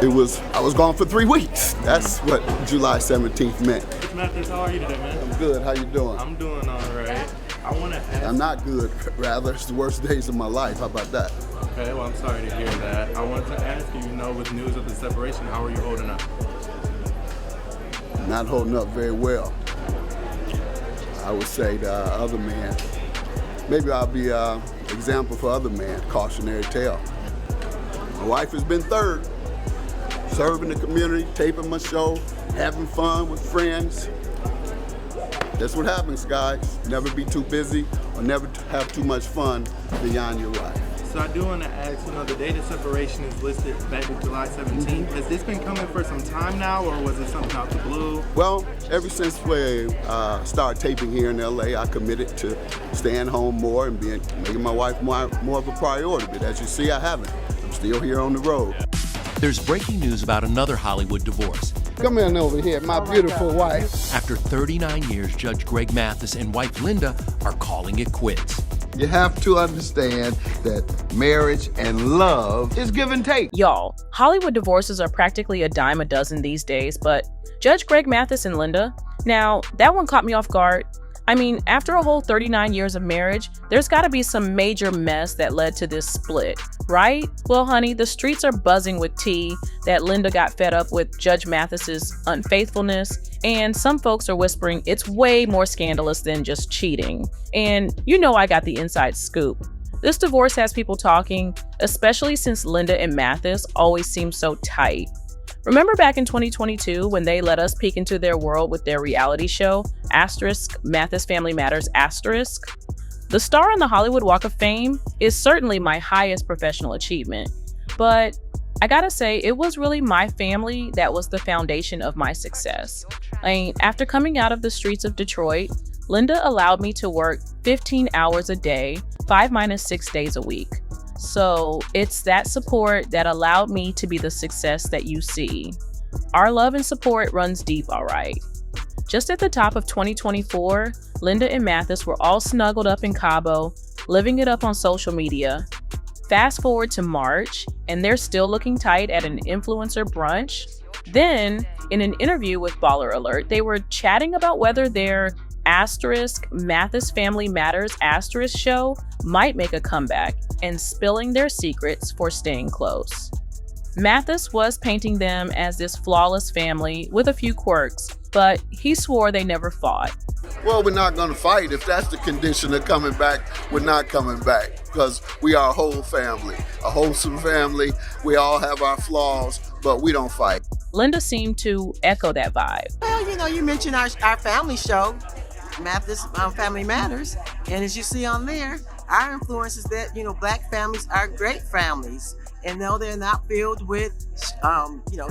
I was gone for 3 weeks. That's what July 17th meant. Mathis, how are you today, man? I'm good. How you doing? I'm doing all right. I want to ask. I'm not good, rather. It's the worst days of my life. How about that? Okay, well, I'm sorry to hear that. I wanted to ask you, with news of the separation, how are you holding up? Not holding up very well. I would say the other man. Maybe I'll be an example for other men, cautionary tale. My wife has been third, serving the community, taping my show, having fun with friends. That's what happens, guys. Never be too busy or never have too much fun beyond your life. So I do want to ask, the date of separation is listed back to July 17th. Has this been coming for some time now, or was it something out the blue? Well, ever since we started taping here in LA, I committed to staying home more and making my wife more of a priority. But as you see, I haven't. I'm still here on the road. There's breaking news about another Hollywood divorce. Come in over here, my beautiful wife. After 39 years, Judge Greg Mathis and wife Linda are calling it quits. You have to understand that marriage and love is give and take. Y'all, Hollywood divorces are practically a dime a dozen these days, but Judge Greg Mathis and Linda, now that one caught me off guard. I mean, after a whole 39 years of marriage, there's gotta be some major mess that led to this split, right? Well, honey, the streets are buzzing with tea that Linda got fed up with Judge Mathis's unfaithfulness, and some folks are whispering it's way more scandalous than just cheating. And I got the inside scoop. This divorce has people talking, especially since Linda and Mathis always seem so tight. Remember back in 2022 when they let us peek into their world with their reality show, Mathis Family Matters, The star on the Hollywood Walk of Fame is certainly my highest professional achievement, but I gotta say, it was really my family that was the foundation of my success. After coming out of the streets of Detroit, Linda allowed me to work 15 hours a day, 5-6 days a week. So it's that support that allowed me to be the success that you see. Our love and support runs deep, all right. Just at the top of 2024, Linda and Mathis were all snuggled up in Cabo, living it up on social media. Fast forward to March, and they're still looking tight at an influencer brunch. Then, in an interview with Baller Alert, they were chatting about whether their Mathis Family Matters show might make a comeback and spilling their secrets for staying close. Mathis was painting them as this flawless family with a few quirks, but he swore they never fought. Well, we're not going to fight. If that's the condition of coming back, we're not coming back because we are a whole family, a wholesome family. We all have our flaws, but we don't fight. Linda seemed to echo that vibe. Well, you mentioned our family show, Mathis Family Matters, and as you see on there, our influence is that, Black families are great families, and no, they're not filled with,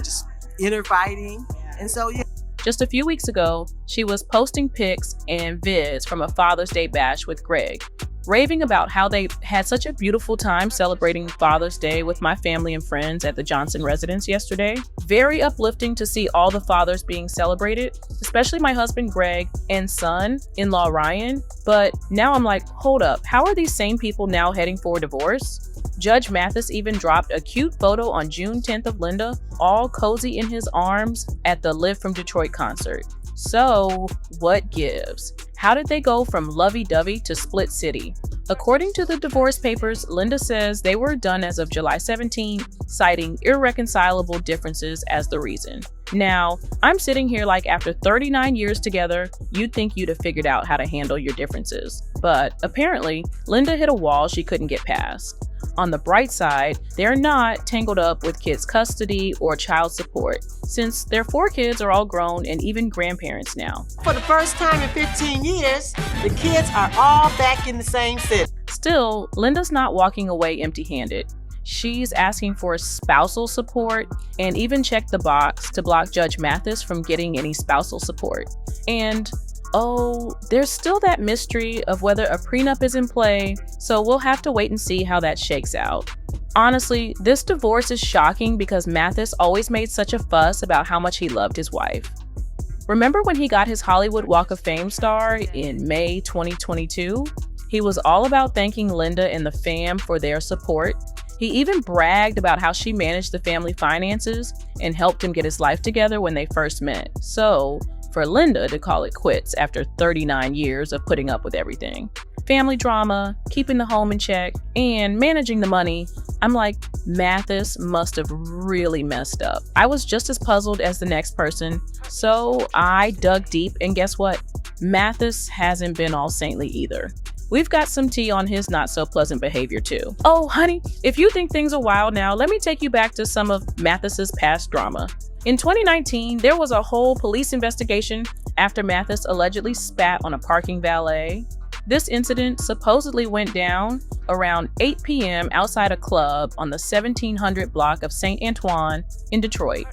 just inner fighting, and so, yeah. Just a few weeks ago, she was posting pics and vids from a Father's Day bash with Greg, raving about how they had such a beautiful time celebrating Father's Day with my family and friends at the Johnson residence yesterday. Very uplifting to see all the fathers being celebrated, especially my husband Greg and son-in-law Ryan. But now I'm like, hold up, how are these same people now heading for a divorce? Judge Mathis even dropped a cute photo on June 10th of Linda, all cozy in his arms at the Live from Detroit concert. So, what gives? How did they go from lovey-dovey to split city? According to the divorce papers, Linda says they were done as of July 17, citing irreconcilable differences as the reason. Now, I'm sitting here like after 39 years together, you'd think you'd have figured out how to handle your differences. But apparently, Linda hit a wall she couldn't get past. On the bright side, they're not tangled up with kids' custody or child support, since their 4 kids are all grown and even grandparents now. For the first time in 15 years, the kids are all back in the same city. Still, Linda's not walking away empty-handed. She's asking for spousal support and even checked the box to block Judge Mathis from getting any spousal support. And there's still that mystery of whether a prenup is in play, so we'll have to wait and see how that shakes out. Honestly, this divorce is shocking because Mathis always made such a fuss about how much he loved his wife. Remember when he got his Hollywood Walk of Fame star in May 2022? He was all about thanking Linda and the fam for their support. He even bragged about how she managed the family finances and helped him get his life together when they first met. So, for Linda to call it quits after 39 years of putting up with everything, family drama, keeping the home in check, and managing the money, I'm like, Mathis must have really messed up. I was just as puzzled as the next person, so I dug deep, and guess what? Mathis hasn't been all saintly either. We've got some tea on his not so pleasant behavior too. Oh, honey, if you think things are wild now, let me take you back to some of Mathis's past drama. In 2019, there was a whole police investigation after Mathis allegedly spat on a parking valet. This incident supposedly went down around 8 p.m. outside a club on the 1700 block of St. Antoine in Detroit.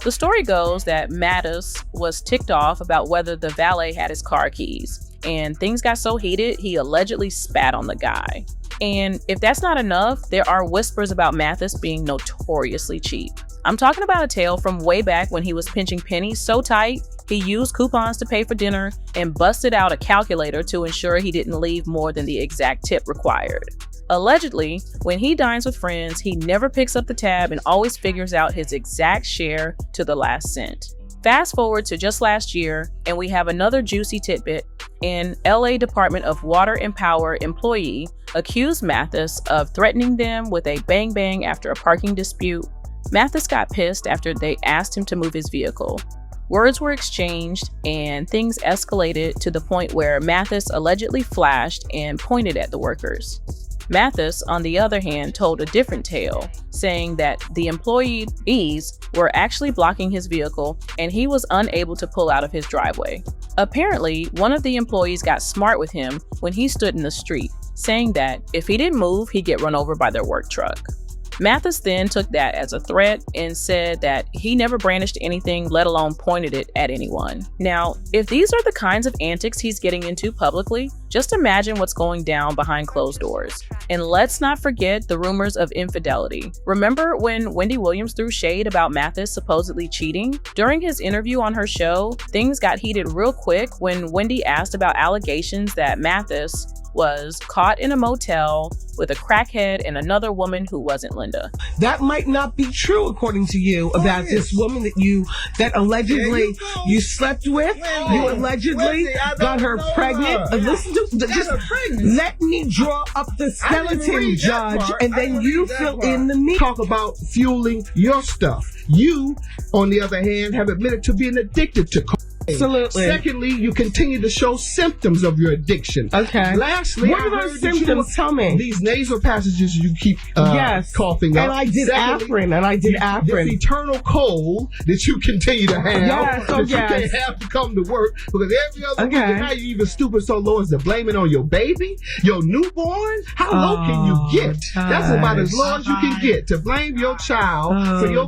The story goes that Mathis was ticked off about whether the valet had his car keys, and things got so heated he allegedly spat on the guy. And if that's not enough, there are whispers about Mathis being notoriously cheap. I'm talking about a tale from way back when he was pinching pennies so tight he used coupons to pay for dinner and busted out a calculator to ensure he didn't leave more than the exact tip required. Allegedly, when he dines with friends, he never picks up the tab and always figures out his exact share to the last cent. Fast forward to just last year, and we have another juicy tidbit. An LA Department of Water and Power employee accused Mathis of threatening them with a bang-bang after a parking dispute. Mathis got pissed after they asked him to move his vehicle. Words were exchanged, and things escalated to the point where Mathis allegedly flashed and pointed at the workers. Mathis, on the other hand, told a different tale, saying that the employees were actually blocking his vehicle and he was unable to pull out of his driveway. Apparently, one of the employees got smart with him when he stood in the street, saying that if he didn't move, he'd get run over by their work truck. Mathis then took that as a threat and said that he never brandished anything, let alone pointed it at anyone. Now, if these are the kinds of antics he's getting into publicly, just imagine what's going down behind closed doors. And let's not forget the rumors of infidelity. Remember when Wendy Williams threw shade about Mathis supposedly cheating? During his interview on her show, things got heated real quick when Wendy asked about allegations that Mathis was caught in a motel with a crackhead and another woman who wasn't Linda. That might not be true, according to you, about this woman that allegedly you slept with. You allegedly got her pregnant. Listen to just let me draw up the skeleton, Judge, and then you fill in the meat. Talk about fueling your stuff. You, on the other hand, have admitted to being addicted to cocaine. Absolutely. Secondly, you continue to show symptoms of your addiction. Okay. Lastly, what are those symptoms? Tell me. These nasal passages you keep coughing up. And I did Afrin. This eternal cold that you continue to have. You can't have to come to work because every other week, now you even stupid so low as to blame it on your baby, your newborn. How low can you get? That's about as low as you can get to blame your child for your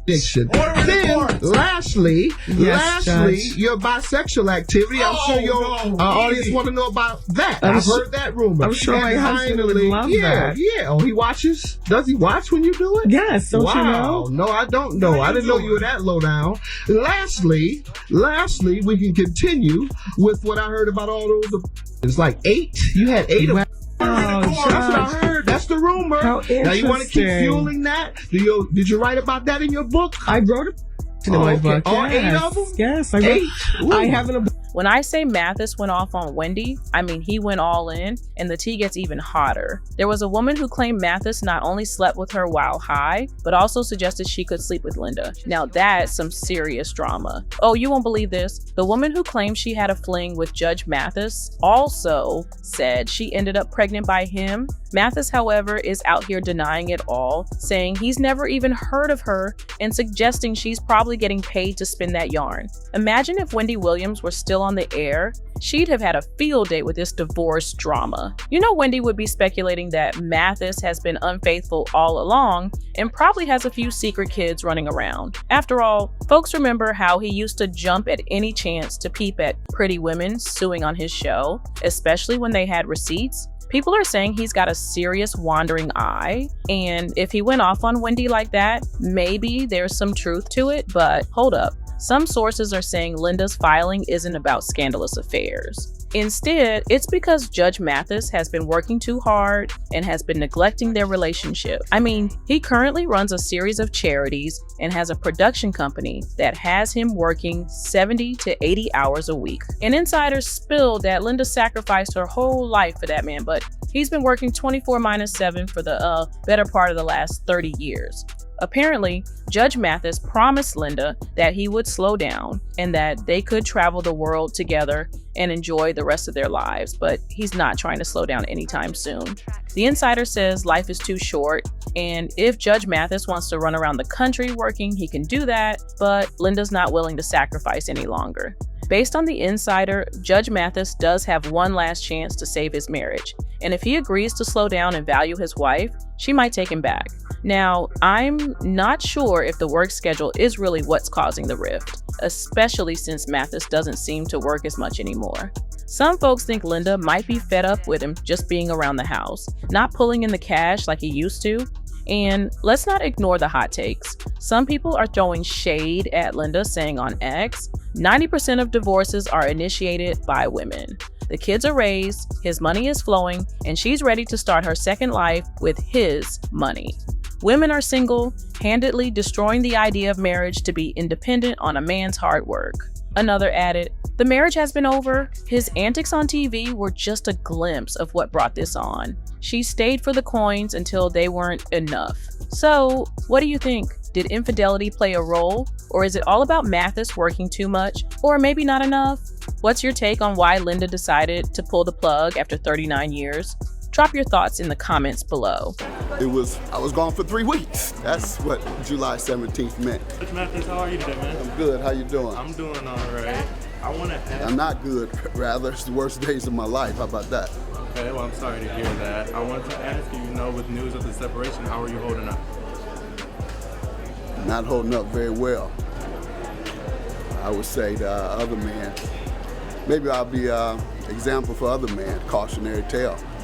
addiction. Then, lastly, your bisexual activity. I'm sure your audience want to know about that. I've heard that rumor. I'm sure my husband would love that. Yeah. Oh, he watches? Does he watch when you do it? Yes. Don't you know? No, I don't know. I didn't know you were that low down. Lastly, we can continue with what I heard about all those. It's like 8. You had 8 of them. That's what I heard. That's the rumor. How interesting. Now you want to keep fueling that? Did you write about that in your book? I wrote it in my book. All 8 of them? Yes, I wrote. 8. I have an. When I say Mathis went off on Wendy, I mean he went all in, and the tea gets even hotter. There was a woman who claimed Mathis not only slept with her while high, but also suggested she could sleep with Linda. Now that's some serious drama. Oh, you won't believe this. The woman who claimed she had a fling with Judge Mathis also said she ended up pregnant by him. Mathis, however, is out here denying it all, saying he's never even heard of her and suggesting she's probably getting paid to spin that yarn. Imagine if Wendy Williams were still on the air. She'd have had a field day with this divorce drama. You know, Wendy would be speculating that Mathis has been unfaithful all along and probably has a few secret kids running around. After all, folks remember how he used to jump at any chance to peep at pretty women suing on his show, especially when they had receipts. People are saying he's got a serious wandering eye, and if he went off on Wendy like that, maybe there's some truth to it, but hold up. Some sources are saying Linda's filing isn't about scandalous affairs. Instead, it's because Judge Mathis has been working too hard and has been neglecting their relationship. I mean, he currently runs a series of charities and has a production company that has him working 70 to 80 hours a week. An insider spilled that Linda sacrificed her whole life for that man, but he's been working 24/7 for the better part of the last 30 years. Apparently, Judge Mathis promised Linda that he would slow down and that they could travel the world together and enjoy the rest of their lives, but he's not trying to slow down anytime soon. The insider says life is too short, and if Judge Mathis wants to run around the country working, he can do that, but Linda's not willing to sacrifice any longer. Based on the insider, Judge Mathis does have one last chance to save his marriage, and if he agrees to slow down and value his wife, she might take him back. Now, I'm not sure if the work schedule is really what's causing the rift, especially since Mathis doesn't seem to work as much anymore. Some folks think Linda might be fed up with him just being around the house, not pulling in the cash like he used to. And let's not ignore the hot takes. Some people are throwing shade at Linda, saying on X, 90% of divorces are initiated by women. The kids are raised, his money is flowing, and she's ready to start her second life with his money. Women are single-handedly destroying the idea of marriage to be independent on a man's hard work. Another added, the marriage has been over. His antics on TV were just a glimpse of what brought this on. She stayed for the coins until they weren't enough. So, what do you think? Did infidelity play a role? Or is it all about Mathis working too much? Or maybe not enough? What's your take on why Linda decided to pull the plug after 39 years? Drop your thoughts in the comments below. I was gone for 3 weeks. That's what July 17th meant. Judge Mathis, how are you today, man? I'm good, how you doing? I'm doing all right. I want to ask... I'm not good, rather. It's the worst days of my life. How about that? Okay, well, I'm sorry to hear that. I wanted to ask you, with news of the separation, how are you holding up? Not holding up very well. I would say the other man, maybe I'll be an example for other men, cautionary tale.